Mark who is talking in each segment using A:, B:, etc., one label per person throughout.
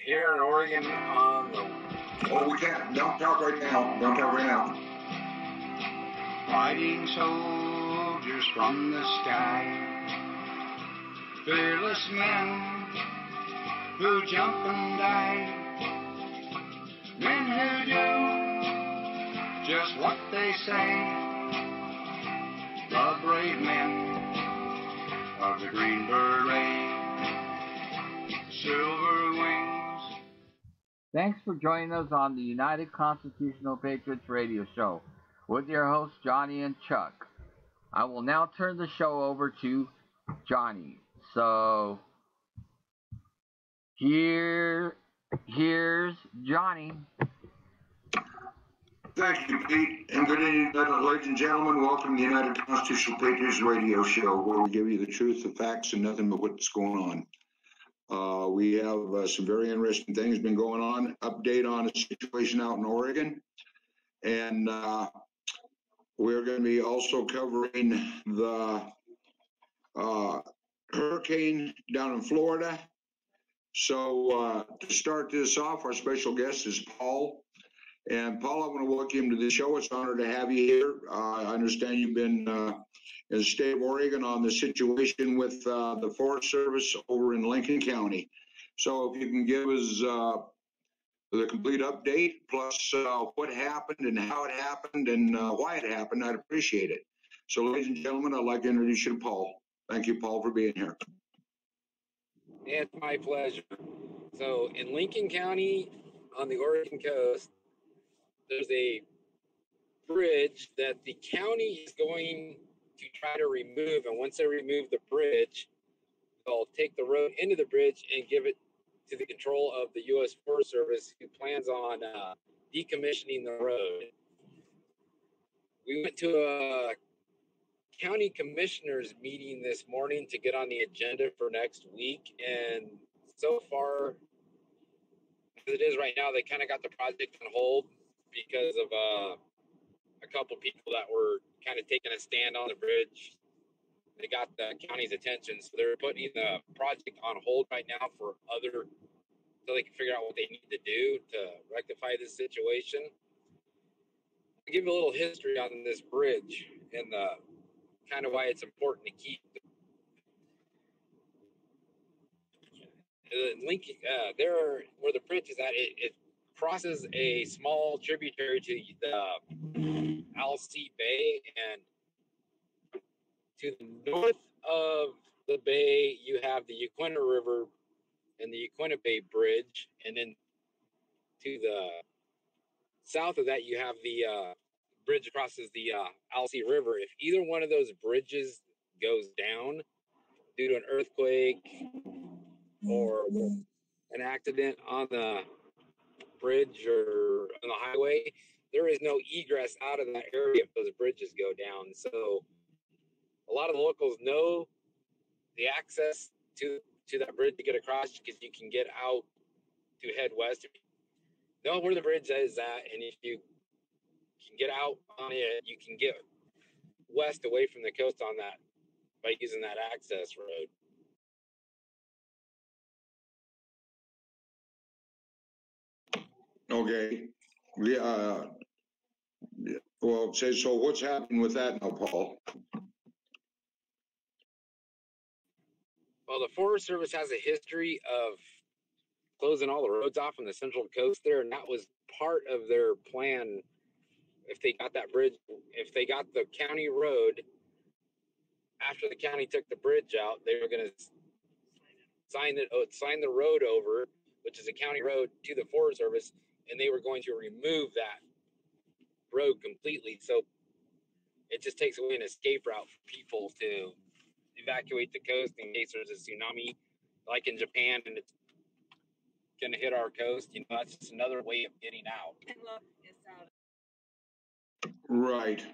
A: here in Oregon on the...
B: Oh, we can't. Don't talk right now. Don't talk right now.
C: Fighting soldiers from the sky, fearless men who jump and die, men who do just what they say, the brave men of the Green Beret, silver wings.
D: Thanks for joining us on the United Constitutional Patriots radio show with your hosts Johnny and Chuck. I will now turn the show over to Johnny. So here's Johnny.
B: Thank you, Pete, and good evening, ladies and gentlemen. Welcome to the United Constitutional Patriots radio show, where we give you the truth, the facts, and nothing but what's going on. We have some very interesting things been going on. Update on a situation out in Oregon, and we're going to be also covering the hurricane down in Florida. So to start this off, our special guest is Paul. And Paul, I want to welcome you to the show. It's an honor to have you here. I understand you've been in the state of Oregon on the situation with the Forest Service over in Lincoln County. So if you can give us the complete update, plus what happened and how it happened and why it happened, I'd appreciate it. So ladies and gentlemen, I'd like to introduce you to Paul. Thank you, Paul, for being here.
A: It's my pleasure. So in Lincoln County on the Oregon coast, there's a bridge that the county is going to try to remove. And once they remove the bridge, they'll take the road into the bridge and give it to the control of the U.S. Forest Service, who plans on decommissioning the road. We went to a county commissioners meeting this morning to get on the agenda for next week. And so far, as it is right now, they kind of got the project on hold because of a couple people that were kind of taking a stand on the bridge. They got the county's attention, so they're putting the project on hold right now for so they can figure out what they need to do to rectify this situation. I'll give you a little history on this bridge and kind of why it's important to keep Lincoln there where the bridge is at. It crosses a small tributary to the Alsea Bay, and to the north of the bay you have the Yaquina River and the Yaquina Bay Bridge, and then to the south of that you have the bridge crosses the Alsea River. If either one of those bridges goes down due to an earthquake or an accident on the bridge or on the highway, there is no egress out of that area if those bridges go down. So a lot of the locals know the access to that bridge to get across, because you can get out to head west. Know where the bridge is at, and if you can get out on it, you can get west away from the coast on that by using that access road.
B: Okay. Yeah. Well, so what's happening with that now, Paul?
A: Well, the Forest Service has a history of closing all the roads off on the central coast there, and that was part of their plan. If they got that bridge, if they got the county road, after the county took the bridge out, they were going to sign the road over, which is a county road, to the Forest Service, and they were going to remove that road completely. So it just takes away an escape route for people to evacuate the coast in case there's a tsunami, like in Japan, and it's going to hit our coast. You know, that's just another way of getting out.
E: And look, it's out.
B: Right.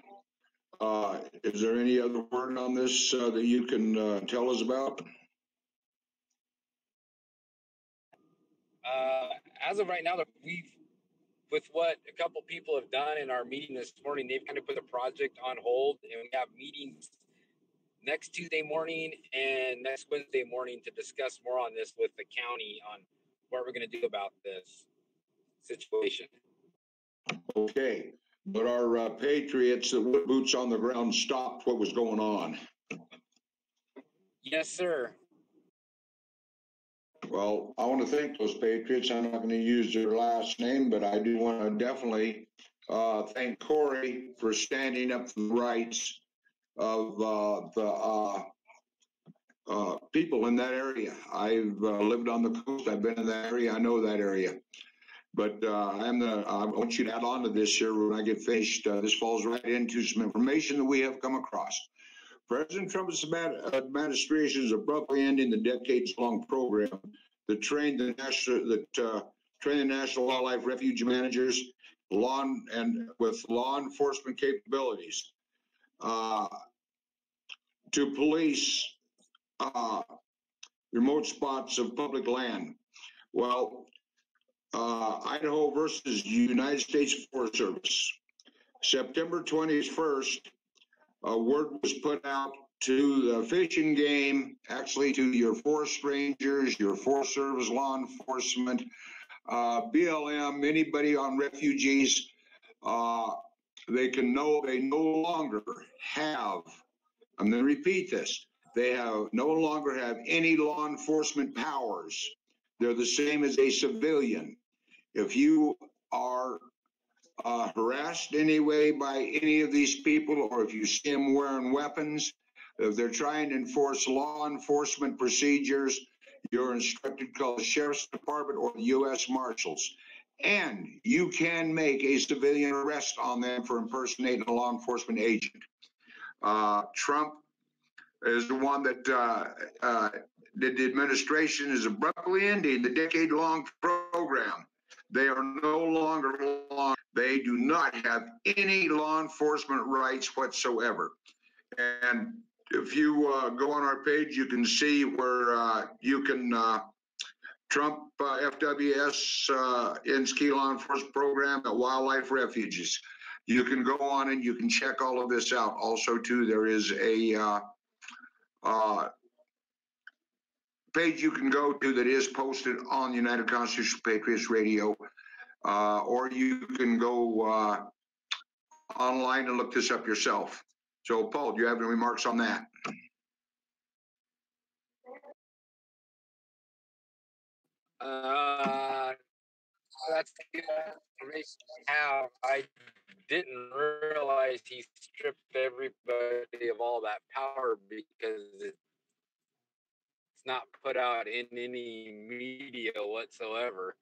B: Is there any other word on this that you can tell us about?
A: As of right now, with what a couple people have done in our meeting this morning, they've kind of put the project on hold, and we have meetings next Tuesday morning and next Wednesday morning to discuss more on this with the county on what we're going to do about this situation.
B: Okay, but our Patriots that were boots on the ground stopped what was going on.
A: Yes, sir.
B: Well, I want to thank those Patriots. I'm not going to use their last name, but I do want to definitely thank Corey for standing up for the rights of the people in that area. I've lived on the coast. I've been in that area. I know that area. But I want you to add on to this here when I get finished. This falls right into some information that we have come across. President Trump's administration is abruptly ending the decades-long program that trained the national wildlife refuge managers with law enforcement capabilities to police remote spots of public land. Well, Idaho versus United States Forest Service. September 21st, a word was put out to the fish and game, actually to your forest rangers, your Forest Service, law enforcement, BLM, anybody on refugees. They no longer have, I'm going to repeat this, they no longer have any law enforcement powers. They're the same as a civilian. If you are harassed anyway by any of these people, or if you see them wearing weapons, if they're trying to enforce law enforcement procedures, you're instructed to call the Sheriff's Department or the U.S. Marshals. And you can make a civilian arrest on them for impersonating a law enforcement agent. Trump is the one that the administration is abruptly ending the decade-long program. They are no longer law. They do not have any law enforcement rights whatsoever. And if you go on our page, you can see where you can Trump FWS ends key law enforcement program at wildlife refuges. You can go on and you can check all of this out. Also, too, there is a page you can go to that is posted on United Constitutional Patriots Radio, or you can go online and look this up yourself. So, Paul, do you have any remarks on that?
A: That's the information I have. I didn't realize he stripped everybody of all that power because it's not put out in any media whatsoever.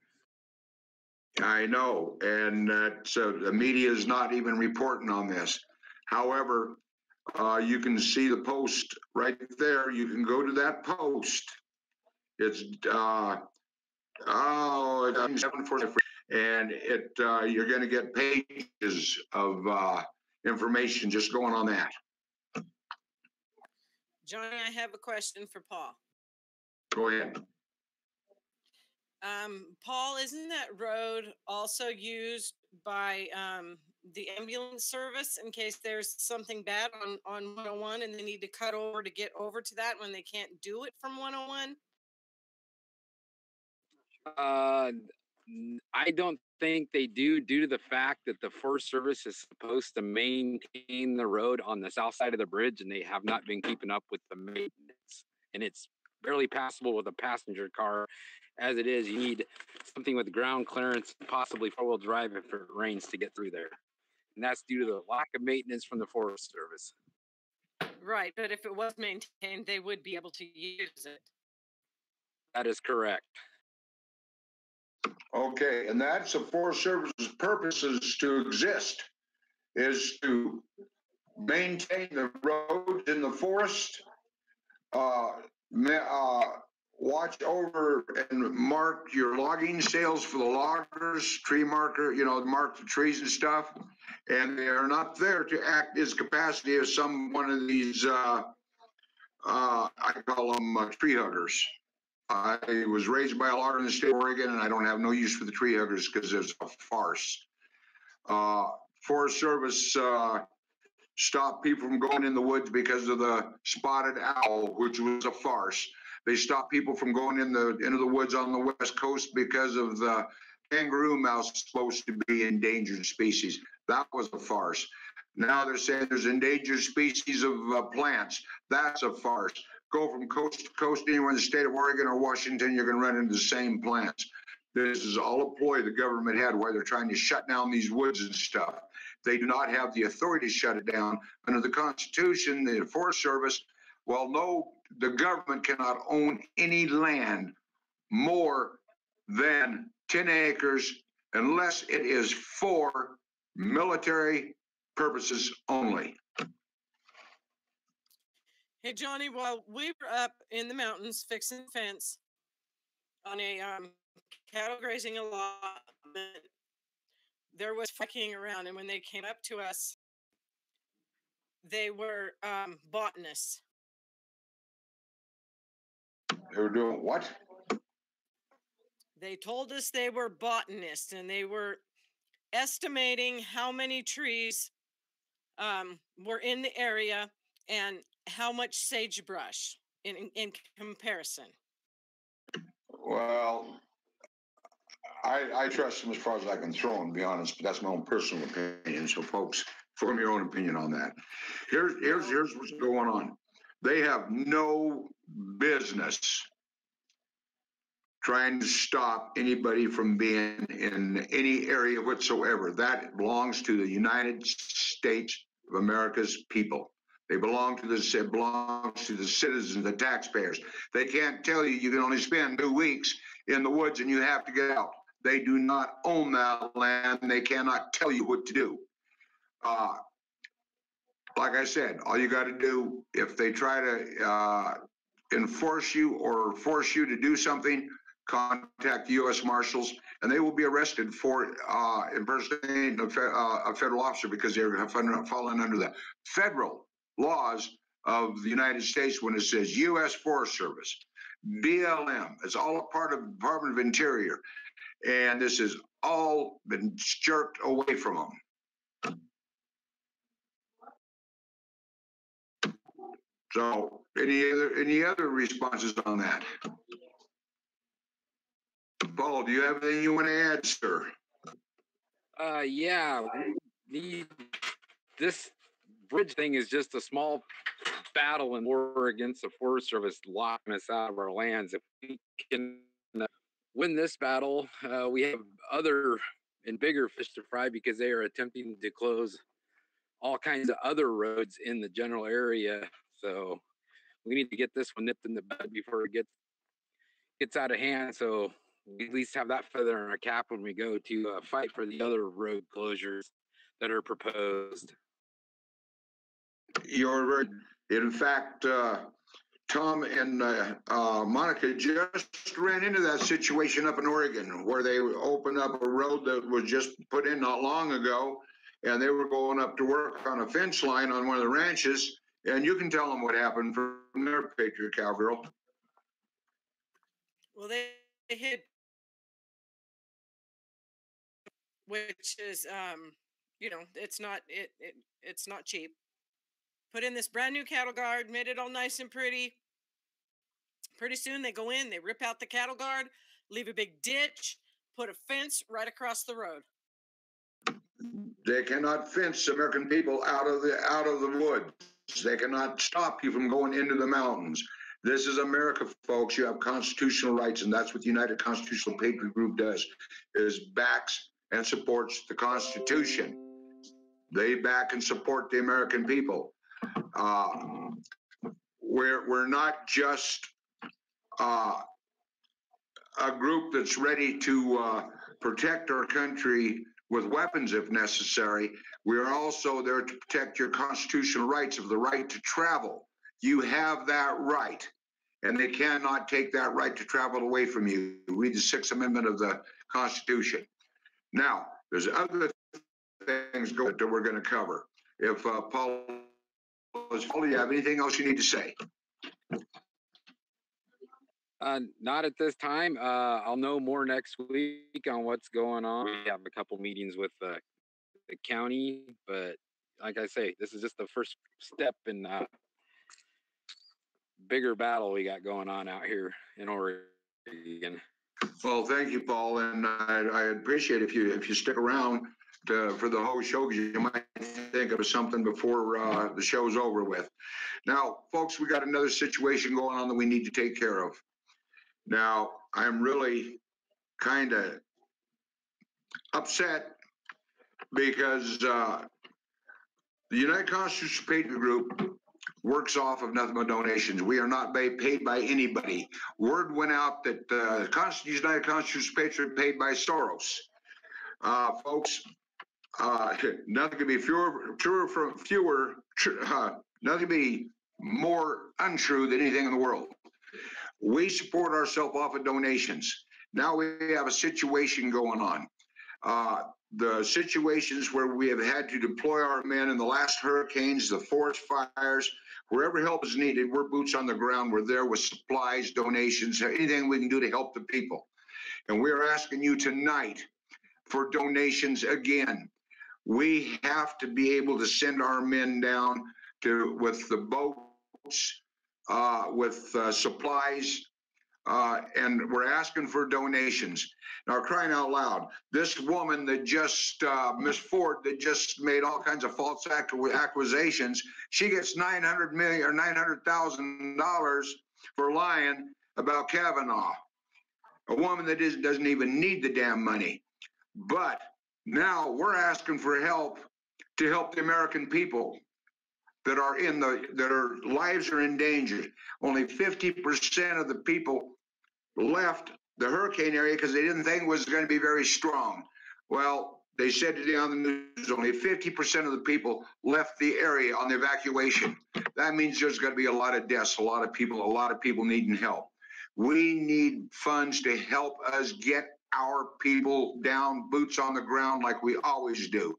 B: I know, and so the media is not even reporting on this. However, you can see the post right there. You can go to that post. It's 7:45, and you're going to get pages of information just going on that.
E: Johnny, I have a question for Paul.
B: Go ahead.
E: Paul, isn't that road also used by the ambulance service in case there's something bad on 101 and they need to cut over to get over to that when they can't do it from 101?
A: I don't think they do, due to the fact that the Forest Service is supposed to maintain the road on the south side of the bridge, and they have not been keeping up with the maintenance. And it's barely passable with a passenger car. As it is, you need something with ground clearance, possibly four-wheel drive if it rains to get through there. And that's due to the lack of maintenance from the Forest Service.
E: Right, but if it was maintained, they would be able to use it.
A: That is correct.
B: Okay, and that's the Forest Service's purposes to exist, is to maintain the roads in the forest, watch over and mark your logging sales for the loggers, tree marker, mark the trees and stuff. And they are not there to act as capacity as one of these, I call them tree huggers. I was raised by a logger in the state of Oregon, and I don't have no use for the tree huggers because it's a farce. Forest Service stopped people from going in the woods because of the spotted owl, which was a farce. They stopped people from going into the woods on the West Coast because of the kangaroo mouse supposed to be endangered species. That was a farce. Now they're saying there's endangered species of plants. That's a farce. Go from coast to coast, anywhere in the state of Oregon or Washington, you're going to run into the same plants. This is all a ploy the government had while they're trying to shut down these woods and stuff. They do not have the authority to shut it down. Under the Constitution, the Forest Service, well, no, the government cannot own any land more than 10 acres unless it is for military purposes only.
E: Hey, Johnny, while we were up in the mountains fixing the fence on a cattle grazing allotment, there was fucking around, and when they came up to us, they were botanists.
B: They were doing what?
E: They told us they were botanists, and they were estimating how many trees were in the area and how much sagebrush in comparison.
B: Well, I trust them as far as I can throw them, to be honest, but that's my own personal opinion. So, folks, form your own opinion on that. Here's what's going on. They have no business trying to stop anybody from being in any area whatsoever. That belongs to the United States of America's people. They belong to the citizens, the taxpayers. They can't tell you you can only spend 2 weeks in the woods and you have to get out. They do not own that land. They cannot tell you what to do. Like I said, all you got to do, if they try to enforce you or force you to do something, contact the U.S. Marshals, and they will be arrested for impersonating a federal officer because they're falling under the federal laws of the United States when it says U.S. Forest Service. BLM. It's all a part of the Department of Interior, and this has all been jerked away from them. So, any other responses on that? Paul, do you have anything you want to add, sir?
A: Yeah. This bridge thing is just a small battle and war against the Forest Service locking us out of our lands. If we can win this battle, we have other and bigger fish to fry because they are attempting to close all kinds of other roads in the general area. So we need to get this one nipped in the bud before it gets out of hand. So we at least have that feather in our cap when we go to fight for the other road closures that are proposed.
B: You're right. In fact, Tom and Monica just ran into that situation up in Oregon where they opened up a road that was just put in not long ago, and they were going up to work on a fence line on one of the ranches, and you can tell them what happened from their Patriot cowgirl.
E: Well, they hit, which is, it's not cheap. Put in this brand new cattle guard, made it all nice and pretty. Pretty soon they go in, they rip out the cattle guard, leave a big ditch, put a fence right across the road.
B: They cannot fence American people out of the woods. They cannot stop you from going into the mountains. This is America, folks. You have constitutional rights, and that's what the United Constitutional Patriot Group does, is backs and supports the Constitution. They back and support the American people. We're not just a group that's ready to protect our country with weapons if necessary. We are also there to protect your constitutional rights of the right to travel. You have that right, and they cannot take that right to travel away from you. Read the Sixth Amendment of the Constitution. Now, there's other things that we're going to cover. If Paul, do you have anything else you need to say?
A: Not at this time. I'll know more next week on what's going on. We have a couple meetings with the county, but like I say, this is just the first step in bigger battle we got going on out here in Oregon.
B: Well, thank you, Paul, and I appreciate if you stick around for the whole show, because you might think of something before the show's over with. Now, folks, we got another situation going on that we need to take care of. Now, I'm really kind of upset because the United Constitutional Patriot Group works off of nothing but donations. We are not paid by anybody. Word went out that United Constitutional Patriot paid by Soros. Folks, nothing could be nothing could be more untrue than anything in the world. We support ourselves off of donations. Now we have a situation going on. The situations where we have had to deploy our men in the last hurricanes, the forest fires, wherever help is needed, we're boots on the ground. We're there with supplies, donations, anything we can do to help the people. And we're asking you tonight for donations again. We have to be able to send our men down with the boats, with supplies, and we're asking for donations. Now, crying out loud, this woman that just, Miss Ford, that just made all kinds of false accusations, she gets $900 million or $900,000 for lying about Kavanaugh. A woman that doesn't even need the damn money. But now we're asking for help to help the American people that are lives are in danger. Only 50% of the people left the hurricane area because they didn't think it was going to be very strong. Well, they said today on the news only 50% of the people left the area on the evacuation. That means there's going to be a lot of deaths, a lot of people needing help. We need funds to help us get our people down, boots on the ground like we always do.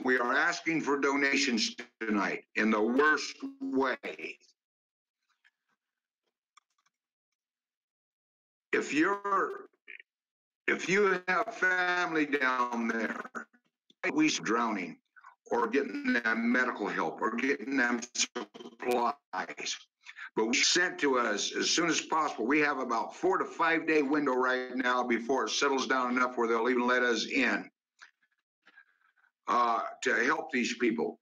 B: We are asking for donations tonight in the worst way. If you have family down there, we drowning or getting them medical help or getting them supplies. But we sent to us as soon as possible. We have about 4 to 5 day window right now before it settles down enough where they'll even let us in to help these people.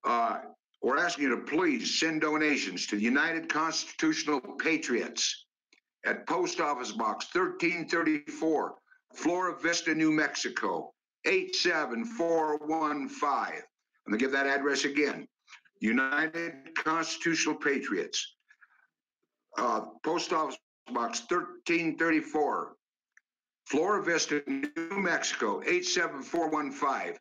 B: We're asking you to please send donations to the United Constitutional Patriots at Post Office Box 1334, Flora Vista, New Mexico, 87415. I'm going to give that address again. United Constitutional Patriots, Post Office Box 1334, Flora Vista, New Mexico, 87415.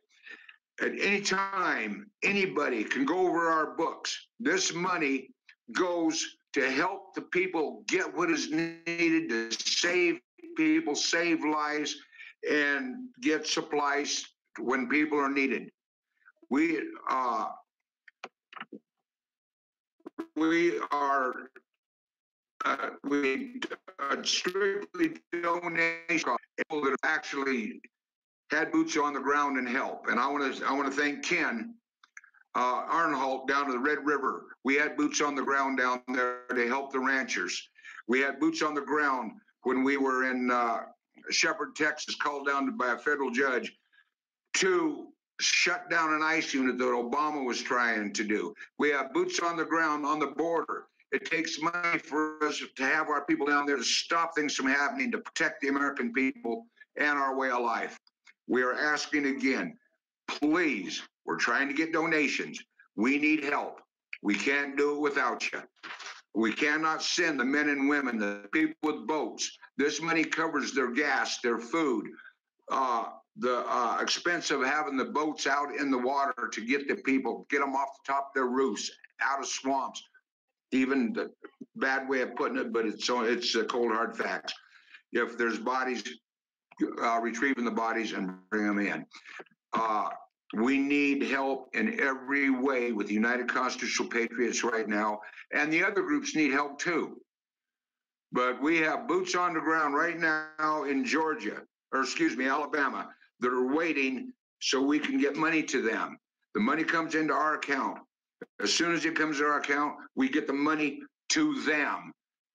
B: At any time, anybody can go over our books. This money goes to help the people get what is needed to save people, save lives, and get supplies when people are needed. We strictly donation people that actually had boots on the ground and help. And I want to thank Ken Arnholt down to the Red River. We had boots on the ground down there to help the ranchers. We had boots on the ground when we were in Shepherd, Texas, called down by a federal judge to shut down an ICE unit that Obama was trying to do. We have boots on the ground on the border. It takes money for us to have our people down there to stop things from happening, to protect the American people and our way of life. We are asking again, please, we're trying to get donations. We need help. We can't do it without you. We cannot send the men and women, the people with boats. This money covers their gas, their food, the expense of having the boats out in the water to get the people, get them off the top of their roofs, out of swamps. Even the bad way of putting it, but it's cold hard facts. If there's bodies, retrieving the bodies and bring them in. We need help in every way with the United Constitutional Patriots right now, and the other groups need help too. But we have boots on the ground right now in Alabama, that are waiting so we can get money to them. The money comes into our account. As soon as it comes to our account, we get the money to them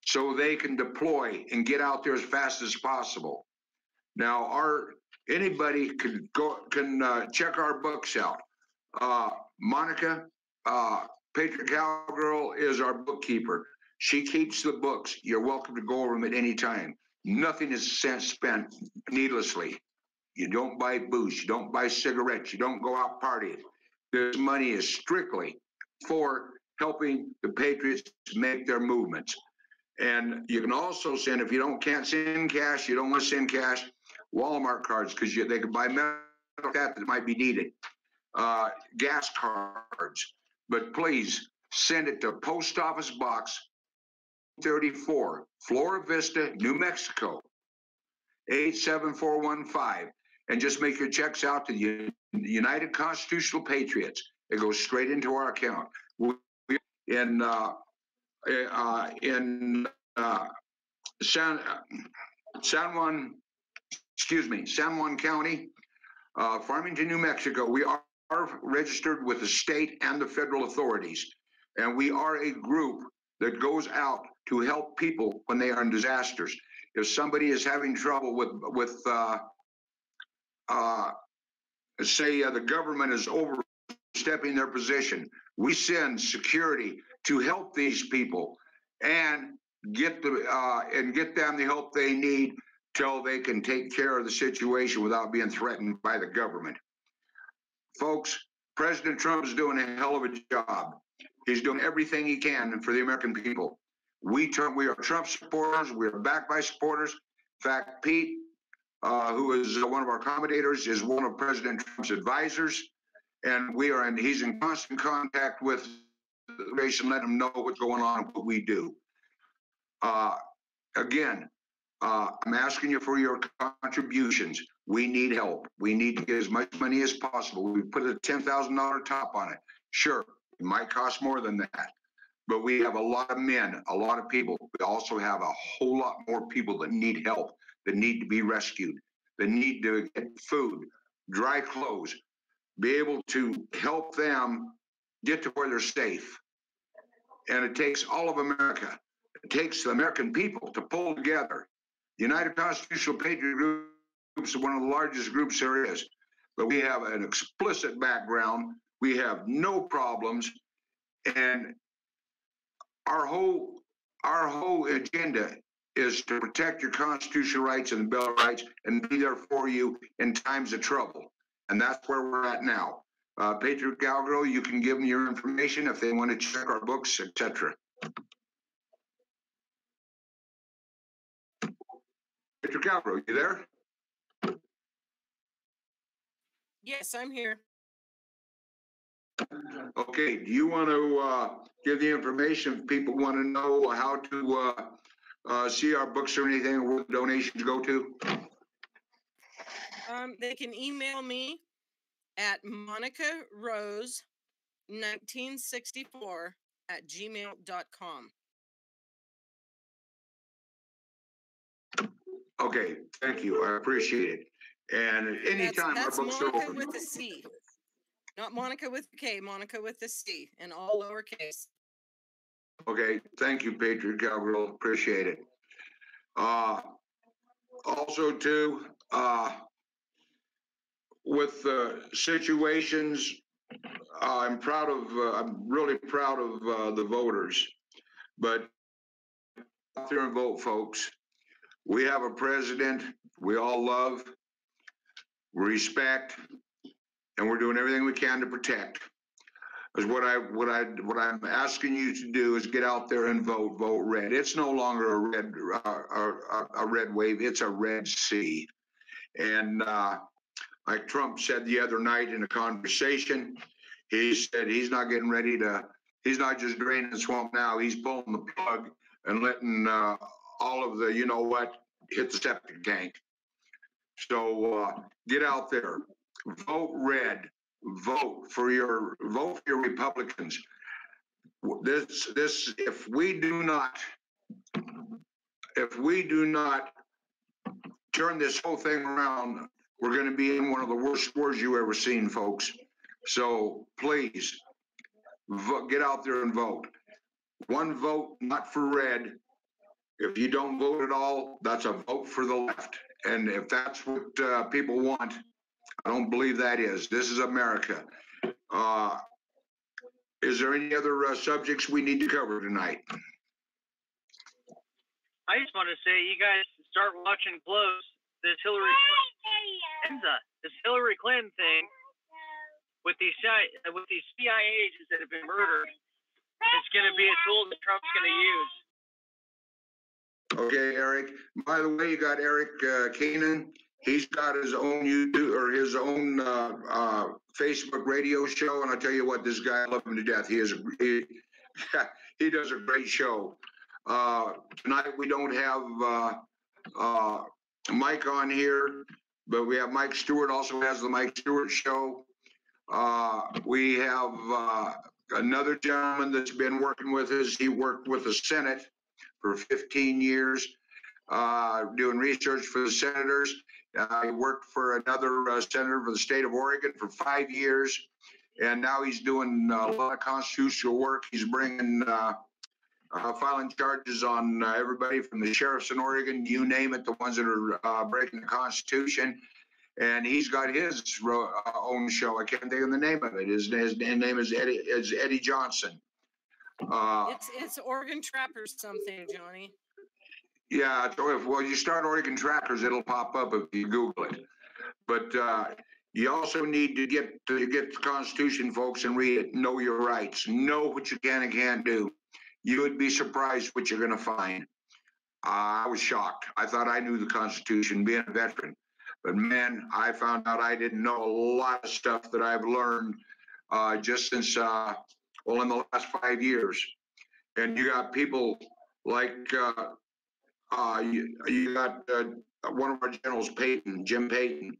B: so they can deploy and get out there as fast as possible. Now, anybody can check our books out. Monica, Patriot Cowgirl, is our bookkeeper. She keeps the books. You're welcome to go over them at any time. Nothing is spent needlessly. You don't buy booze. You don't buy cigarettes. You don't go out partying. This money is strictly for helping the Patriots make their movements. And you can also send, if you can't send cash, you don't want to send cash, Walmart cards, because they can buy metal that might be needed. Gas cards. But please send it to Post Office Box 34, Flora Vista, New Mexico, 87415. And just make your checks out to the United Constitutional Patriots. It goes straight into our account. In San Juan County, Farmington, New Mexico, we are registered with the state and the federal authorities. And we are a group that goes out to help people when they are in disasters. If somebody is having trouble with say the government is overstepping their position, we send security to help these people and get them the help they need till they can take care of the situation without being threatened by the government. Folks, President Trump is doing a hell of a job. He's doing everything he can for the American people. We are Trump supporters. We are backed by supporters. In fact, Pete, who is one of our accommodators, is one of President Trump's advisors, and he's in constant contact with the nation, let him know what's going on and what we do. Again, I'm asking you for your contributions. We need help. We need to get as much money as possible. We put a $10,000 top on it. Sure, it might cost more than that, but we have a lot of men, a lot of people. We also have a whole lot more people that need help, that need to be rescued, that need to get food, dry clothes, be able to help them get to where they're safe. And it takes all of America. It takes the American people to pull together. The United Constitutional Patriot Group is one of the largest groups there is, but we have an explicit background. We have no problems, and our whole agenda is to protect your constitutional rights and the Bill of Rights and be there for you in times of trouble. And that's where we're at now. Patriot Cowgirl, you can give them your information if they want to check our books, etc. Patriot Cowgirl, you there?
E: Yes, I'm here.
B: Okay, do you want to give the information if people want to know how to see our books or anything, or where the donations go to?
E: They can email me at monicarose1964@gmail.com.
B: Okay, thank you. I appreciate it. And anytime
E: that's
B: our books
E: Monica
B: are open.
E: with a C. Not Monica with a K, Monica with a C, and all lowercase.
B: Okay, thank you, Patriot Cowgirl. Appreciate it. Also, too, with situations, I'm really proud of the voters. But out there and vote, folks. We have a president we all love, we respect, and we're doing everything we can to protect. Because what I'm asking you to do is get out there and vote red. It's no longer a red wave, it's a red sea. And like Trump said the other night in a conversation, he said he's not just draining the swamp now, he's pulling the plug and letting all of the, hit the septic tank. So get out there, vote red, vote for your Republicans. If we do not turn this whole thing around, we're going to be in one of the worst wars you ever seen, folks. So please Get out there and vote. One vote, not for red. If you don't vote at all, that's a vote for the left. And if that's what people want, I don't believe that is. This is America. Is there any other subjects we need to cover tonight?
F: I just want to say, you guys start watching close this Hillary Clinton thing with these CIA agents that have been murdered. It's going to be a tool that Trump's going to use.
B: Okay, Eric. By the way, you got Eric Keenan. He's got his own YouTube or his own Facebook radio show, and I tell you what, this guy, I love him to death. He does a great show. Tonight we don't have Mike on here, but we have Mike Stewart also has the Mike Stewart show. We have another gentleman that's been working with us. He worked with the Senate for 15 years, doing research for the senators. He worked for another senator for the state of Oregon for 5 years, and now he's doing a lot of constitutional work. He's bringing, filing charges on everybody from the sheriffs in Oregon, you name it, the ones that are breaking the Constitution. And he's got his own show. I can't think of the name of it. His name is Eddie Johnson.
E: It's Oregon Trappers something, Johnny.
B: Yeah, well, you start Oregon Trackers, it'll pop up if you Google it. But you also need to get the Constitution, folks, and read it. Know your rights. Know what you can and can't do. You would be surprised what you're going to find. I was shocked. I thought I knew the Constitution, being a veteran. But man, I found out I didn't know a lot of stuff that I've learned just since, in the last 5 years. And you got people like, you got one of our generals, Jim Payton.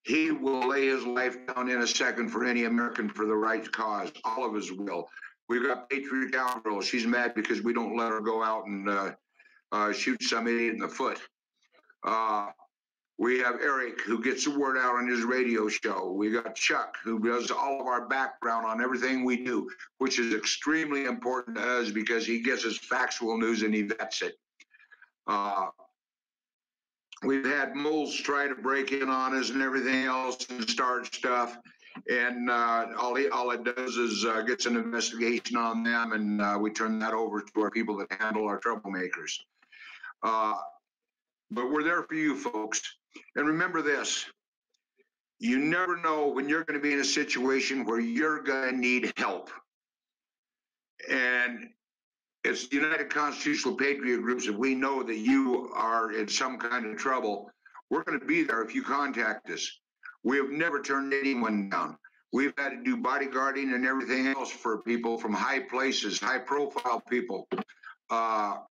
B: He will lay his life down in a second for any American for the right cause. All of us will. We've got Patriot Cowgirl. She's mad because we don't let her go out and shoot some idiot in the foot. We have Eric, who gets the word out on his radio show. We got Chuck, who does all of our background on everything we do, which is extremely important to us because he gives us factual news and he vets it. We've had moles try to break in on us and everything else and start stuff. And all it does is gets an investigation on them, and we turn that over to our people that handle our troublemakers. But we're there for you, folks. And remember this, you never know when you're going to be in a situation where you're going to need help. And it's the United Constitutional Patriot Groups. If we know that you are in some kind of trouble, we're going to be there if you contact us. We have never turned anyone down. We've had to do bodyguarding and everything else for people from high places, high profile people. They're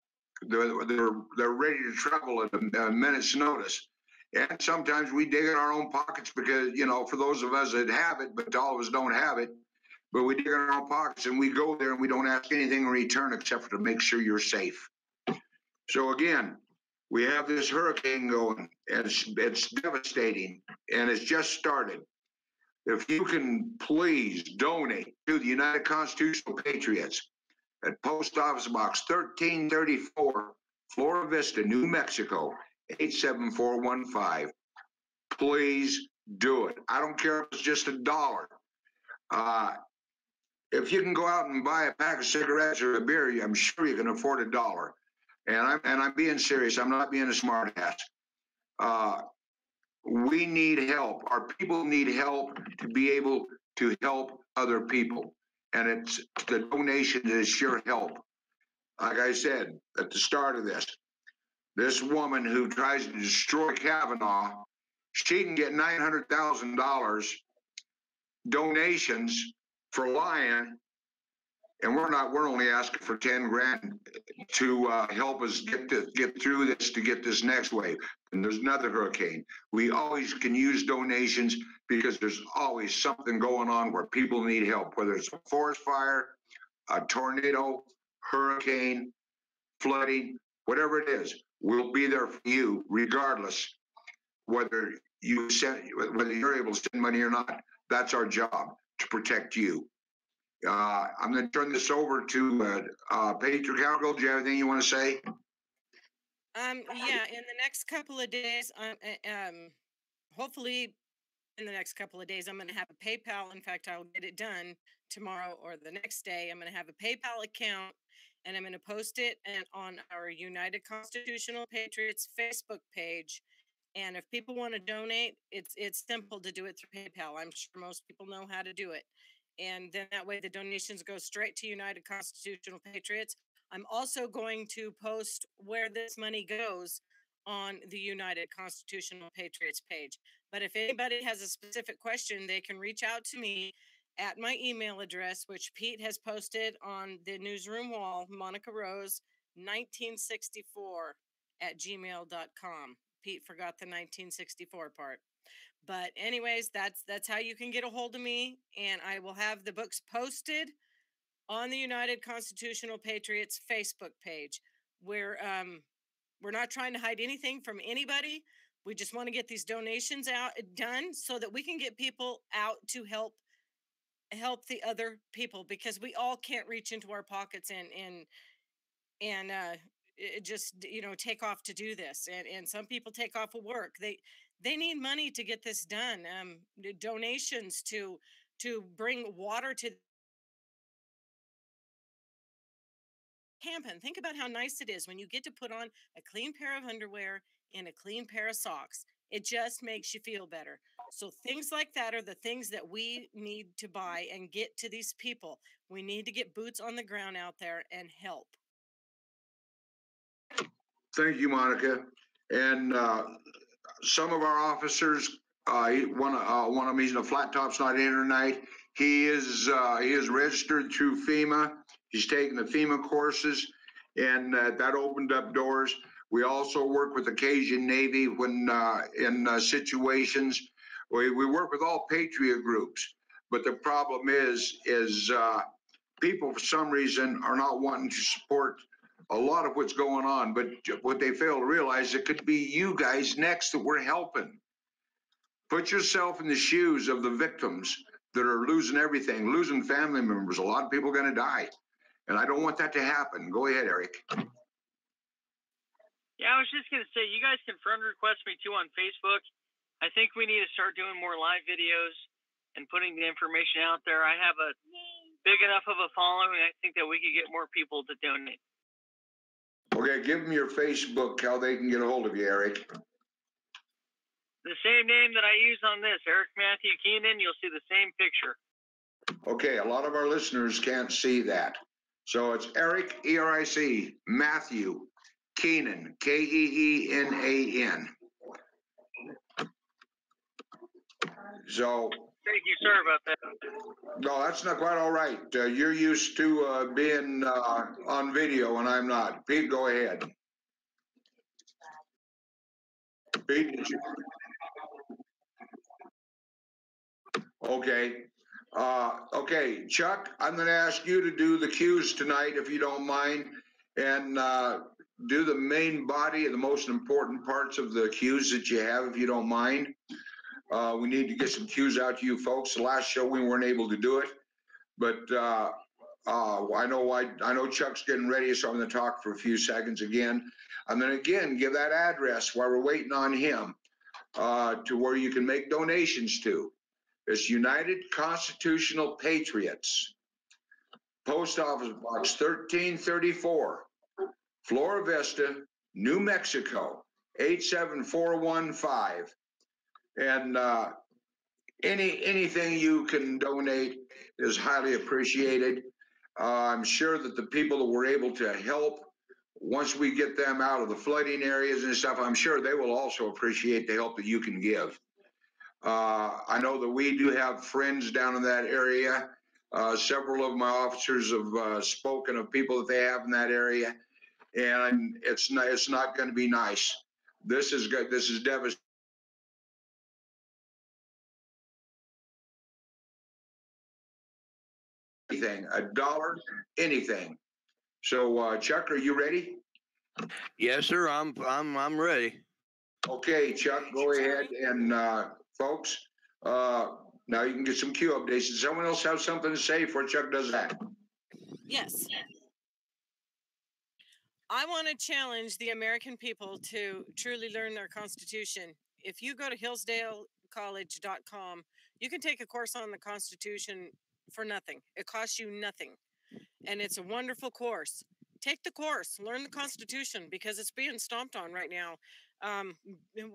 B: ready to travel at a minute's notice. And sometimes we dig in our own pockets because, for those of us that have it, but all of us don't have it, but we dig in our own pockets and we go there and we don't ask anything in return except for to make sure you're safe. So again, we have this hurricane going, and it's devastating, and it's just started. If you can please donate to the United Constitutional Patriots at Post Office Box 1334, Flora Vista, New Mexico, 87415. Please do it. I don't care if it's just $1. If you can go out and buy a pack of cigarettes or a beer, I'm sure you can afford $1. And I'm being serious. I'm not being a smart ass. We need help. Our people need help to be able to help other people. And it's the donation is sure help. Like I said at the start of this woman who tries to destroy Kavanaugh, she can get $900,000 donations for lying, and we're only asking for 10 grand to help us get through this, to get this next wave. And there's another hurricane. We always can use donations because there's always something going on where people need help, whether it's a forest fire, a tornado, hurricane, flooding, whatever it is. We'll be there for you regardless whether you're able to send money or not. That's our job, to protect you. I'm going to turn this over to Patriot Cowgirl. Do you have anything you want to say?
E: Yeah, in the next couple of days, hopefully in the next couple of days, I'm going to have a PayPal. In fact, I'll get it done tomorrow or the next day. I'm going to have a PayPal account, and I'm going to post it on our United Constitutional Patriots Facebook page. And if people want to donate, it's simple to do it through PayPal. I'm sure most people know how to do it. And then that way the donations go straight to United Constitutional Patriots. I'm also going to post where this money goes on the United Constitutional Patriots page. But if anybody has a specific question, they can reach out to me at my email address, which Pete has posted on the newsroom wall, Monica Rose 1964 at gmail.com. Pete forgot the 1964 part. But anyways, that's how you can get a hold of me, and I will have the books posted on the United Constitutional Patriots Facebook page. We're not trying to hide anything from anybody. We just want to get these donations out done so that we can get people out to help the other people, because we all can't reach into our pockets and just take off to do this, and some people take off of work. They need money to get this done. Donations to bring water to camping. Think about how nice it is when you get to put on a clean pair of underwear and a clean pair of socks. It just makes you feel better. So things like that are the things that we need to buy and get to these people. We need to get boots on the ground out there and help.
B: Thank you, Monica. And some of our officers, one of them, he's in a flat top's not in tonight. He is registered through FEMA. He's taken the FEMA courses, and that opened up doors. We also work with the Cajun Navy when in situations. We work with all Patriot groups, but the problem is people for some reason are not wanting to support a lot of what's going on. But what they fail to realize, it could be you guys next that we're helping. Put yourself in the shoes of the victims that are losing everything, losing family members. A lot of people are going to die. And I don't want that to happen. Go ahead, Eric.
F: Yeah, I was just going to say, you guys can friend request me too on Facebook. I think we need to start doing more live videos and putting the information out there. I have a big enough of a following. I think that we could get more people to donate.
B: Okay, give them your Facebook, how they can get a hold of you, Eric.
F: The same name that I use on this, Eric Matthew Keenan. You'll see the same picture.
B: Okay, a lot of our listeners can't see that. So it's Eric, E-R-I-C, Matthew Keenan, K-E-E-N-A-N. So.
F: Thank you, sorry about that.
B: No, that's not quite all right. You're used to being on video, and I'm not. Pete, go ahead. Pete, did you? Okay. Okay, Chuck, I'm going to ask you to do the cues tonight, if you don't mind, and do the main body of the most important parts of the cues that you have, if you don't mind. We need to get some cues out to you folks. The last show we weren't able to do it, but I know Chuck's getting ready, so I'm going to talk for a few seconds again. I'm going to again give that address while we're waiting on him to where you can make donations to. It's United Constitutional Patriots, Post Office Box 1334, Flora Vista, New Mexico 87415. And anything you can donate is highly appreciated. I'm sure that the people that we're able to help, once we get them out of the flooding areas and stuff, I'm sure they will also appreciate the help that you can give. I know that we do have friends down in that area. Several of my officers have spoken of people that they have in that area, and it's not going to be nice. This is good. This is devastating. Anything, $1, anything. So, Chuck, are you ready?
G: Yes, sir. I'm ready.
B: Okay, Chuck, go ahead and folks. Now you can get some Q updates. Does someone else have something to say before Chuck does that?
E: Yes. I want to challenge the American people to truly learn their Constitution. If you go to hillsdalecollege.com, you can take a course on the Constitution for nothing. It costs you nothing. And it's a wonderful course. Take the course, learn the Constitution, because it's being stomped on right now.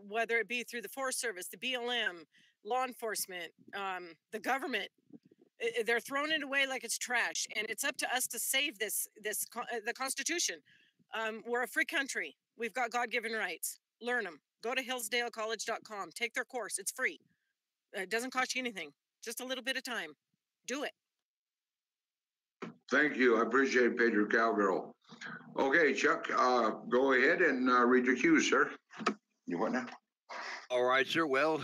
E: Whether it be through the Forest Service, the BLM, law enforcement, the government, they're throwing it away like it's trash. And it's up to us to save the Constitution. We're a free country. We've got God-given rights. Learn them. Go to hillsdalecollege.com. Take their course. It's free. It doesn't cost you anything. Just a little bit of time. Do it.
B: Thank you. I appreciate it, Pedro Cowgirl. Okay, Chuck, go ahead and read your cues, sir. You what now?
G: All right, sir. Well,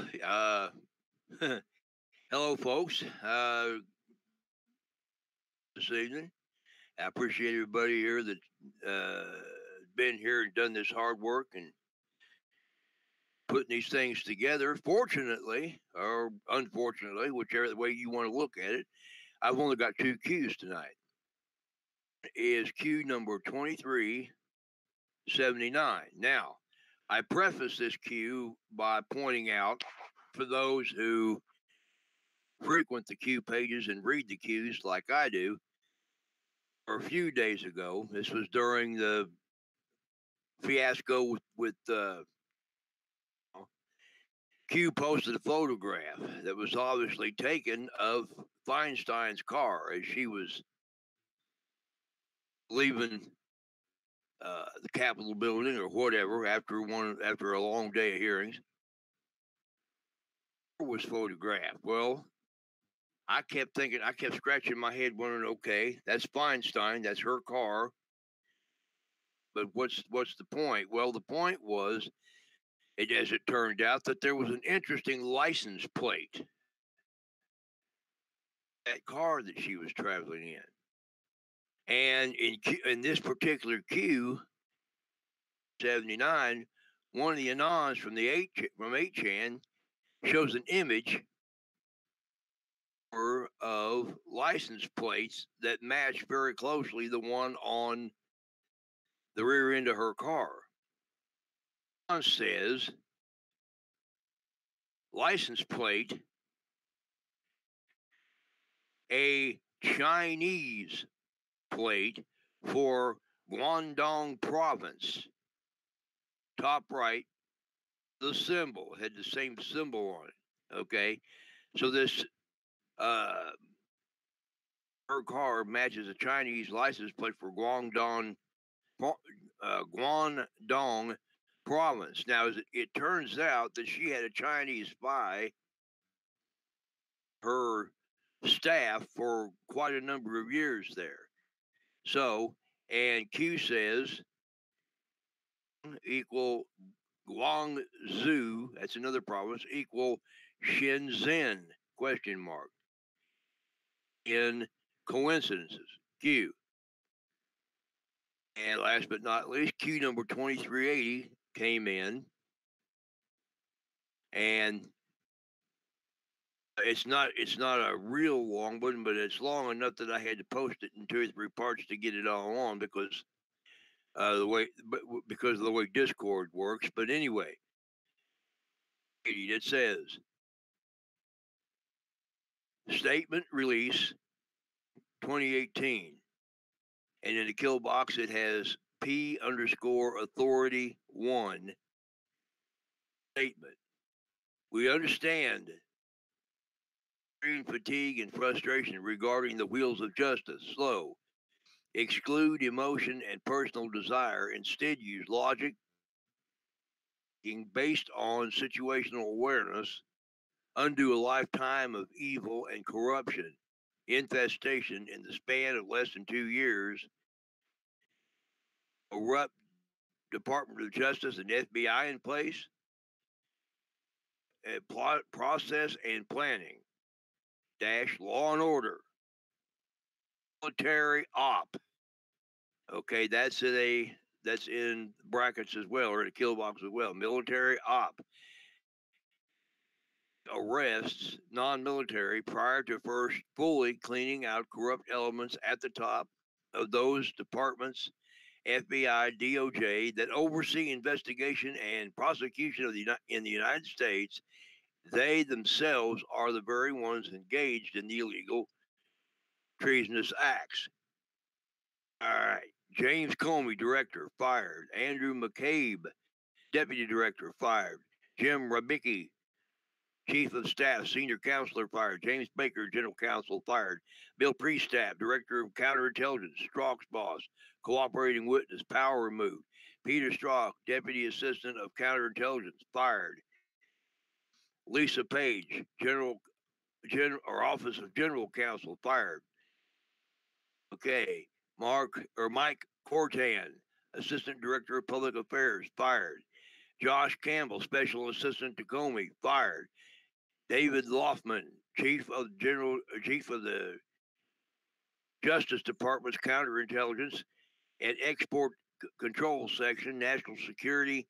G: hello, folks. This evening, I appreciate everybody here that been here and done this hard work and putting these things together. Fortunately, or unfortunately, whichever way you want to look at it, I've only got 2 cues tonight. Is cue number 2379. Now, I preface this cue by pointing out, for those who frequent the cue pages and read the cues like I do, a few days ago, this was during the fiasco with Q posted a photograph that was obviously taken of Feinstein's car as she was leaving the Capitol building or whatever after a long day of hearings. Was photographed. Well, I kept scratching my head, wondering, okay, that's Feinstein, that's her car, but what's the point? Well, the point was, as it turned out, that there was an interesting license plate that car that she was traveling in. And in this particular Q 79, one of the anons from 8chan shows an image of license plates that match very closely the one on the rear end of her car. It says license plate, a Chinese plate for Guangdong province. Top right, the symbol had the same symbol on it. Okay, so this her car matches a Chinese license plate for Guangdong province. Now, as it turns out that she had a Chinese spy, her staff, for quite a number of years there. So, and Q says equal Guangzhou, that's another province, equal Shenzhen, question mark, in coincidences, Q. And last but not least, Q number 2380 came in, and it's not a real long one, but it's long enough that I had to post it in 2 or 3 parts to get it all on because of the way Discord works. But anyway, it says statement release 2018, and in the kill box it has P_authority1 statement. We understand extreme fatigue and frustration regarding the wheels of justice. Slow. Exclude emotion and personal desire. Instead, use logic based on situational awareness. Undo a lifetime of evil and corruption, infestation in the span of less than 2 years. Corrupt Department of Justice and FBI in place. Process and planning. Dash law and order. Military op. Okay, that's in brackets as well, or in a kill box as well. Military op. arrests non-military prior to first fully cleaning out corrupt elements at the top of those departments, FBI, DOJ, that oversee investigation and prosecution of in the United States. They themselves are the very ones engaged in the illegal treasonous acts. All right. James Comey, director, fired. Andrew McCabe, deputy director, fired. Jim Rabicki, chief of staff, senior counselor, fired. James Baker, general counsel, fired. Bill Priestap, director of counterintelligence, Strzok's boss, cooperating witness, power removed. Peter Strzok, deputy assistant of counterintelligence, fired. Lisa Page, office of general counsel, fired. Okay, Mike Cortan, assistant director of public affairs, fired. Josh Campbell, special assistant to Comey, fired. David Loffman, chief of the Justice Department's counterintelligence and export control section, national security,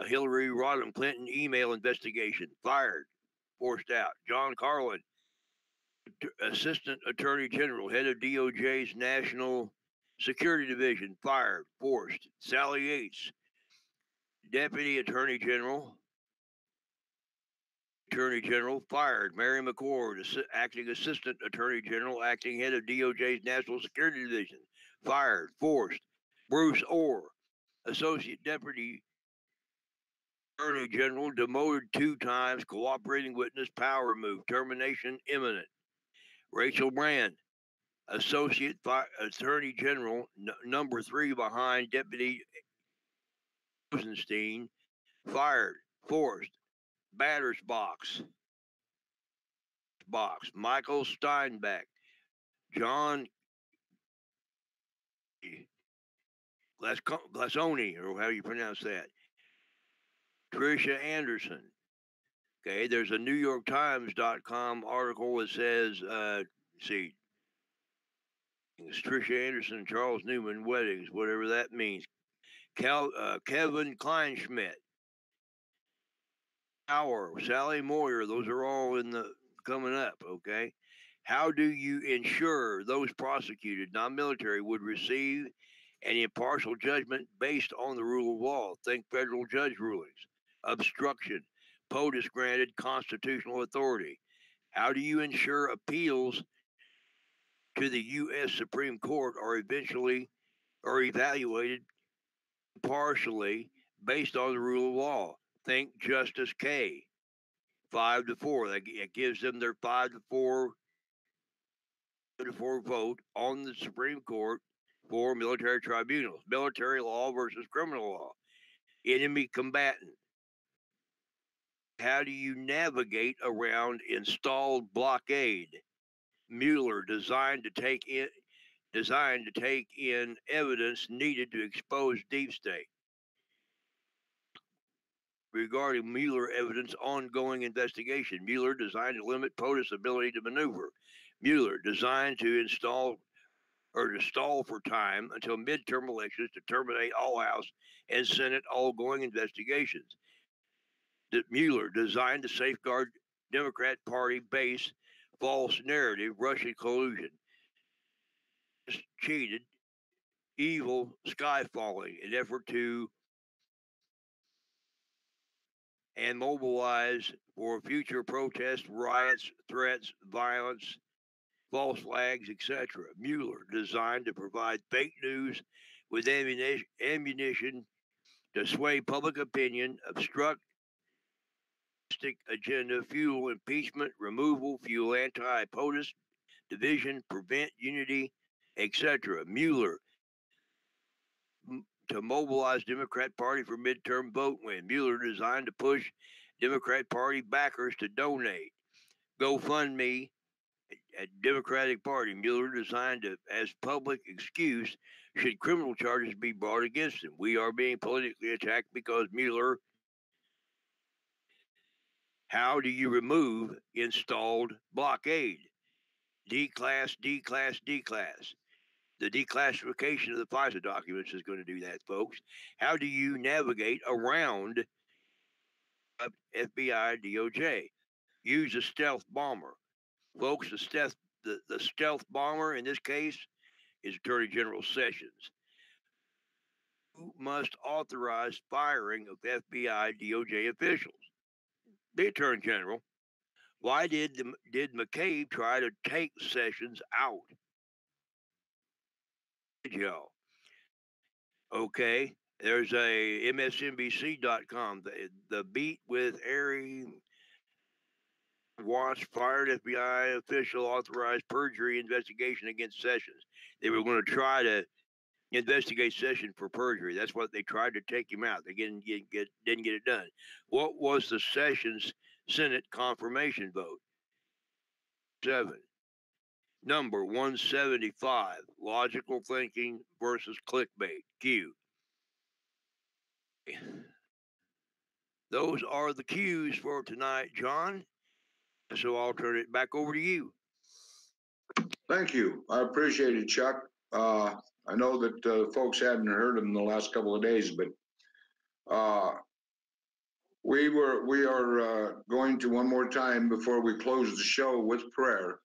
G: Hillary Rodham Clinton email investigation, fired, forced out. John Carlin, assistant attorney general, head of DOJ's national security division, fired, forced. Sally Yates, deputy attorney general, fired. Mary McCord, acting assistant attorney general, acting head of DOJ's national security division, fired, forced. Bruce Orr, associate deputy attorney general, demoted 2 times, cooperating witness, power removed, termination imminent. Rachel Brand, associate attorney general, number 3 behind deputy Rosenstein, fired, forced. Batter's box. Michael Steinbeck, John Glassoni, or how you pronounce that. Tricia Anderson. Okay, there's a New York Times.com article that says, see, it's Tricia Anderson, Charles Newman weddings, whatever that means. Kevin Kleinschmidt, Sally Moyer, those are all in the coming up, okay? How do you ensure those prosecuted, non-military, would receive an impartial judgment based on the rule of law? Think federal judge rulings, obstruction, POTUS granted constitutional authority. How do you ensure appeals to the U.S. Supreme Court are evaluated partially based on the rule of law? Think Justice K. 5-4. That gives them their 5-4 vote on the Supreme Court for military tribunals. Military law versus criminal law. Enemy combatant. How do you navigate around installed blockade? Mueller designed to take in evidence needed to expose deep state. Regarding Mueller evidence ongoing investigation, Mueller designed to limit POTUS' ability to maneuver. Mueller designed to stall for time until midterm elections to terminate all House and Senate ongoing investigations. Mueller designed to safeguard Democrat Party base false narrative, Russian collusion. Cheated, evil, sky falling, in effort to and mobilize for future protests, riots, threats, violence, false flags, etc. Mueller designed to provide fake news with ammunition to sway public opinion, obstruct agenda, fuel impeachment, removal, fuel anti-POTUS, division, prevent unity, etc. Mueller to mobilize Democrat Party for midterm vote win. Mueller designed to push Democrat Party backers to donate. GoFundMe at Democratic Party. Mueller designed to, as public excuse should criminal charges be brought against him. We are being politically attacked because Mueller. How do you remove installed blockade? Declass. The declassification of the FISA documents is going to do that, folks. How do you navigate around FBI, DOJ. Use a stealth bomber. Folks, the stealth bomber in this case is Attorney General Sessions, who must authorize firing of FBI, DOJ officials. The Attorney General. Why did McCabe try to take Sessions out? Y'all. Okay, there's a MSNBC.com. The beat with Ari Watts fired FBI official authorized perjury investigation against Sessions. They were going to try to investigate Sessions for perjury. That's what they tried to take him out. They didn't get it done. What was the Sessions Senate confirmation vote? 7. Number 175. Logical thinking versus clickbait. Q. Those are the cues for tonight, John. So I'll turn it back over to you.
B: Thank you. I appreciate it, Chuck. I know that folks hadn't heard him in the last couple of days, but we are going to one more time before we close the show with prayer.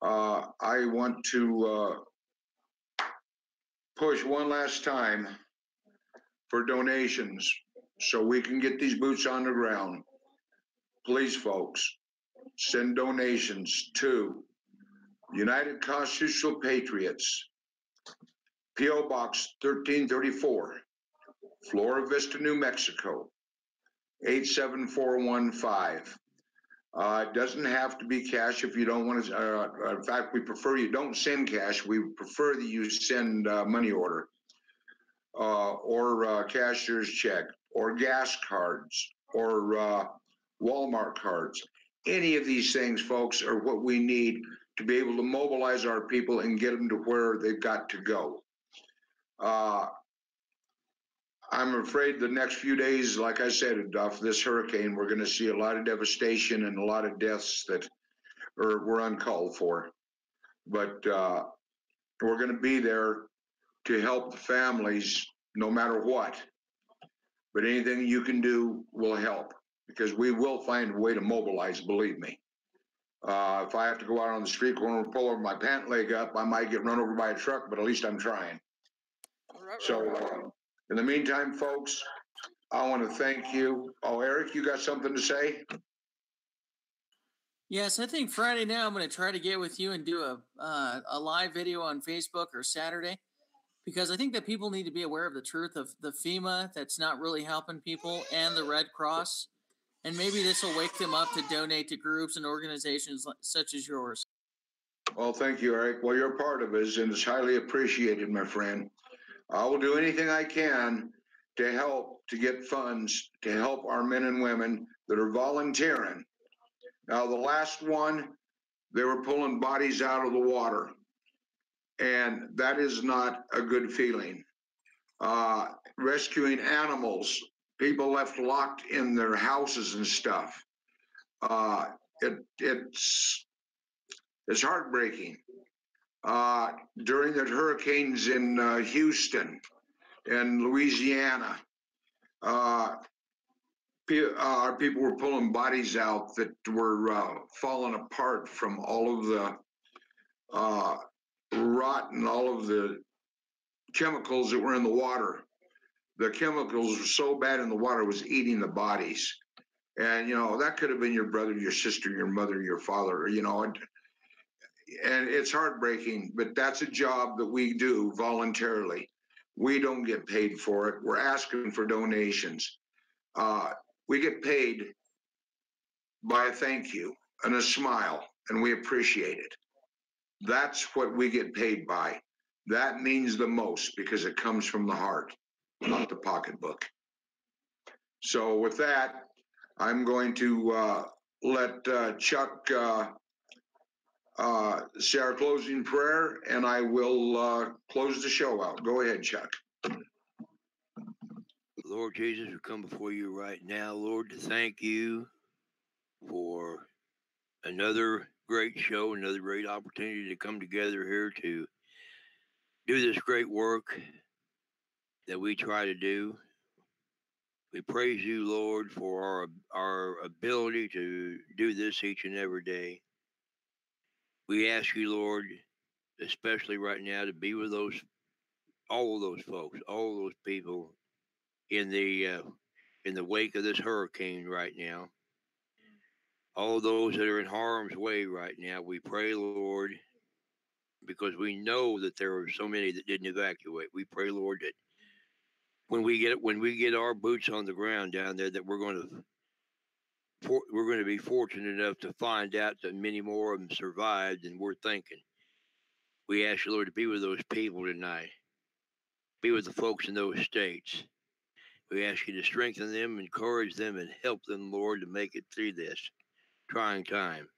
B: I want to push one last time for donations so we can get these boots on the ground. Please, folks, send donations to United Constitutional Patriots, P.O. Box 1334, Flora Vista, New Mexico, 87415. It doesn't have to be cash if you don't want to. In fact, we prefer you don't send cash. We prefer that you send money order or cashier's check or gas cards or Walmart cards. Any of these things, folks, are what we need to be able to mobilize our people and get them to where they've got to go. I'm afraid the next few days, like I said, off this hurricane, we're going to see a lot of devastation and a lot of deaths that were uncalled for. But we're going to be there to help the families no matter what. But anything you can do will help, because we will find a way to mobilize, believe me. If I have to go out on the street corner and pull over my pant leg up, I might get run over by a truck, but at least I'm trying. So in the meantime, folks, I want to thank you. Oh, Eric, you got something to say?
H: Yes, I think Friday now I'm going to try to get with you and do a live video on Facebook or Saturday, because I think that people need to be aware of the truth of the FEMA that's not really helping people and the Red Cross. And maybe this will wake them up to donate to groups and organizations such as yours.
B: Well, thank you, Eric. Well, you're part of us, and it's highly appreciated, my friend. I will do anything I can to help to get funds to help our men and women that are volunteering. Now, the last one, they were pulling bodies out of the water, and that is not a good feeling. Rescuing animals, people left locked in their houses and stuff. It's heartbreaking. During the hurricanes in Houston and Louisiana, our people were pulling bodies out that were falling apart from all of the rot and all of the chemicals that were in the water. The chemicals were so bad in the water, it was eating the bodies. And, you know, that could have been your brother, your sister, your mother, your father, you know, and it's heartbreaking, but that's a job that we do voluntarily. We don't get paid for it. We're asking for donations. We get paid by a thank you and a smile, and we appreciate it. That's what we get paid by. That means the most because it comes from the heart, not the pocketbook. So with that, I'm going to let Chuck say our closing prayer, and I will close the show out. Go ahead, Chuck.
G: Lord Jesus, we come before you right now, Lord, to thank you for another great show, another great opportunity to come together here to do this great work that we try to do. We praise you, Lord, for our ability to do this each and every day. We ask you, Lord, especially right now, to be with all of those folks, all of those people in the wake of this hurricane right now. All those that are in harm's way right now, we pray, Lord, because we know that there are so many that didn't evacuate. We pray, Lord, that when we get our boots on the ground down there, that we're going to be fortunate enough to find out that many more of them survived than we're thinking. We ask you, Lord, to be with those people tonight. Be with the folks in those states. We ask you to strengthen them, encourage them, and help them, Lord, to make it through this trying time.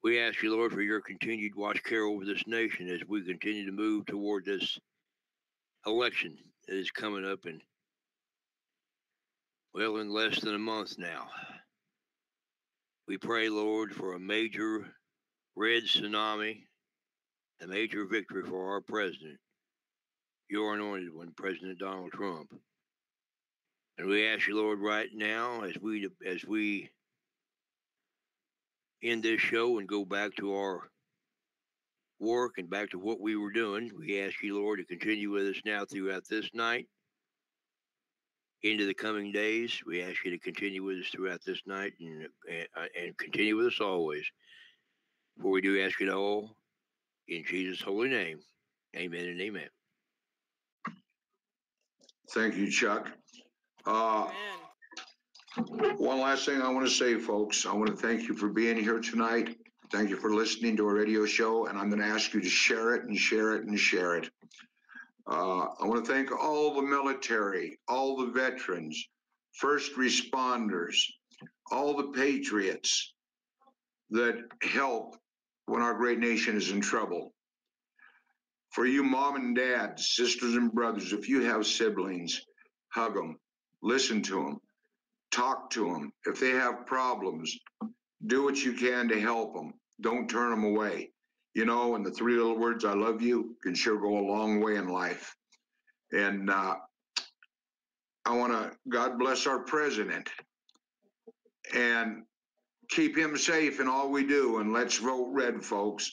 G: We ask you, Lord, for your continued watch care over this nation as we continue to move toward this election that is coming up in less than a month now. We pray, Lord, for a major red tsunami, a major victory for our president, your anointed one, President Donald Trump. And we ask you, Lord, right now, as we end this show and go back to our work and back to what we were doing, we ask you, Lord, to continue with us now throughout this night, into the coming days. We ask you to continue with us throughout this night and continue with us always. For we do ask it all in Jesus' holy name. Amen and amen.
B: Thank you, Chuck.
E: Amen.
B: One last thing I want to say, folks. I want to thank you for being here tonight. Thank you for listening to our radio show, and I'm going to ask you to share it and share it and share it. I want to thank all the military, all the veterans, first responders, all the patriots that help when our great nation is in trouble. For you mom and dad, sisters and brothers, if you have siblings, hug them, listen to them, talk to them. If they have problems, do what you can to help them. Don't turn them away. You know, and the three little words, I love you, can sure go a long way in life. And I want to, God bless our president and keep him safe in all we do. And let's vote red, folks.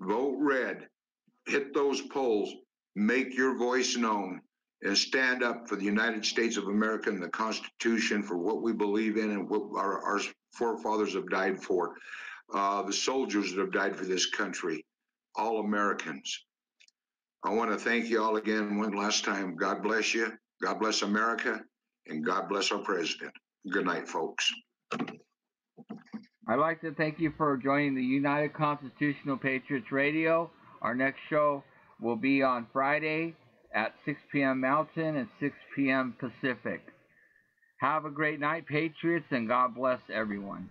B: Vote red. Hit those polls. Make your voice known and stand up for the United States of America and the Constitution, for what we believe in and what our forefathers have died for. The soldiers that have died for this country, all Americans. I want to thank you all again one last time. God bless you. God bless America. And God bless our president. Good night, folks.
D: I'd like to thank you for joining the United Constitutional Patriots Radio. Our next show will be on Friday at 6 p.m. Mountain and 6 p.m. Pacific. Have a great night, Patriots, and God bless everyone.